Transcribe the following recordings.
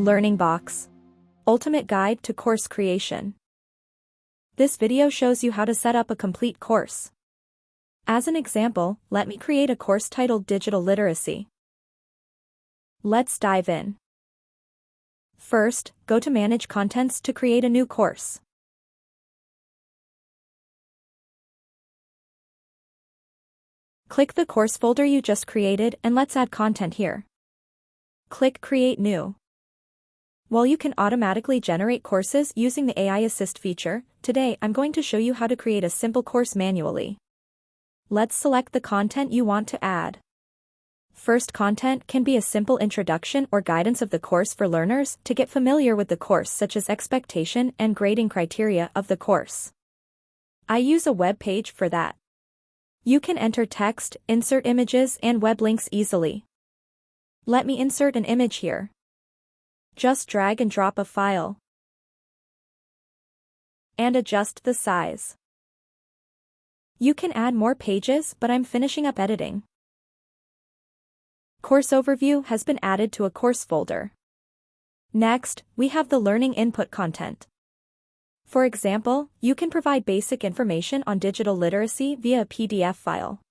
LearningBOX. Ultimate Guide to Course Creation. This video shows you how to set up a complete course. As an example, let me create a course titled Digital Literacy. Let's dive in. First, go to Manage Contents to create a new course. Click the course folder you just created and let's add content here. Click Create New. While you can automatically generate courses using the AI Assist feature, today I'm going to show you how to create a simple course manually. Let's select the content you want to add. First, content can be a simple introduction or guidance of the course for learners to get familiar with the course, such as expectation and grading criteria of the course. I use a web page for that. You can enter text, insert images and web links easily. Let me insert an image here. Just drag and drop a file. And adjust the size. You can add more pages, but I'm finishing up editing. Course overview has been added to a course folder. Next, we have the learning input content. For example, you can provide basic information on digital literacy via a PDF file.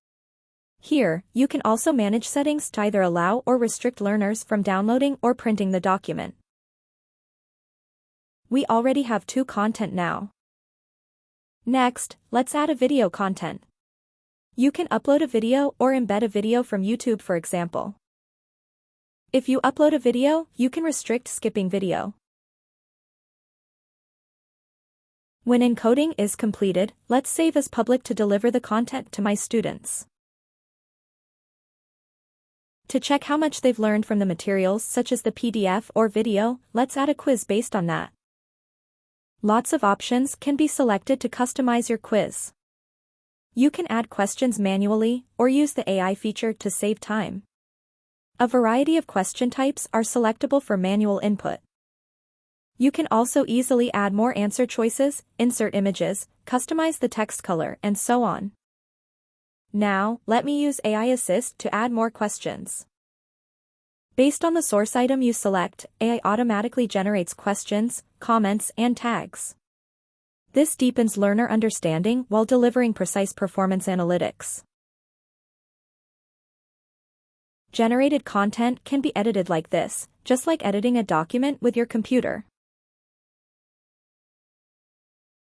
Here, you can also manage settings to either allow or restrict learners from downloading or printing the document. We already have two content now. Next, let's add a video content. You can upload a video or embed a video from YouTube, for example. If you upload a video, you can restrict skipping video. When encoding is completed, let's save as public to deliver the content to my students. To check how much they've learned from the materials, such as the PDF or video, let's add a quiz based on that. Lots of options can be selected to customize your quiz. You can add questions manually or use the AI feature to save time. A variety of question types are selectable for manual input. You can also easily add more answer choices, insert images, customize the text color, and so on. Now, let me use AI Assist to add more questions. Based on the source item you select, AI automatically generates questions, comments, and tags. This deepens learner understanding while delivering precise performance analytics. Generated content can be edited like this, just like editing a document with your computer.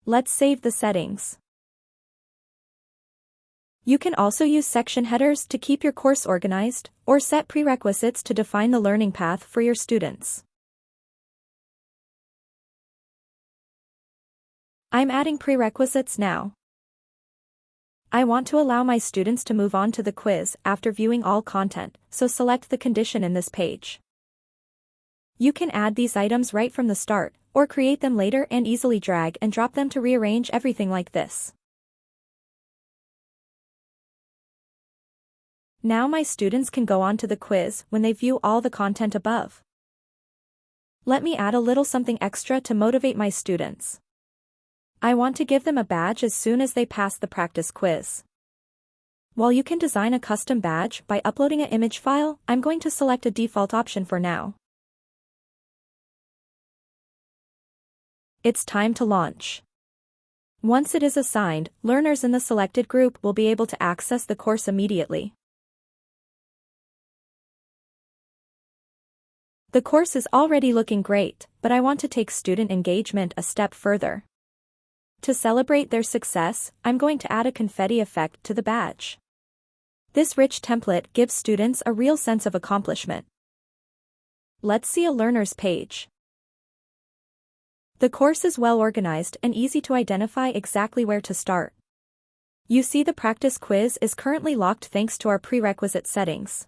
Let's save the settings. You can also use section headers to keep your course organized, or set prerequisites to define the learning path for your students. I'm adding prerequisites now. I want to allow my students to move on to the quiz after viewing all content, so select the condition in this page. You can add these items right from the start, or create them later and easily drag and drop them to rearrange everything like this. Now my students can go on to the quiz when they view all the content above. Let me add a little something extra to motivate my students. I want to give them a badge as soon as they pass the practice quiz. While you can design a custom badge by uploading an image file, I'm going to select a default option for now. It's time to launch. Once it is assigned, learners in the selected group will be able to access the course immediately. The course is already looking great, but I want to take student engagement a step further. To celebrate their success, I'm going to add a confetti effect to the badge. This rich template gives students a real sense of accomplishment. Let's see a learner's page. The course is well organized and easy to identify exactly where to start. You see the practice quiz is currently locked thanks to our prerequisite settings.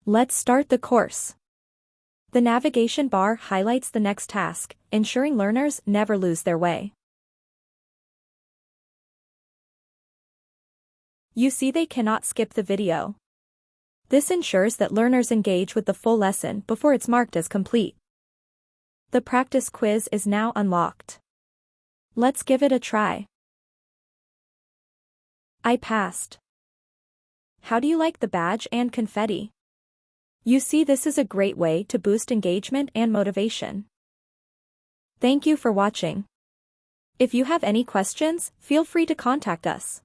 Let's start the course. The navigation bar highlights the next task, ensuring learners never lose their way. You see they cannot skip the video. This ensures that learners engage with the full lesson before it's marked as complete. The practice quiz is now unlocked. Let's give it a try. I passed. How do you like the badge and confetti? You see, this is a great way to boost engagement and motivation. Thank you for watching. If you have any questions, feel free to contact us.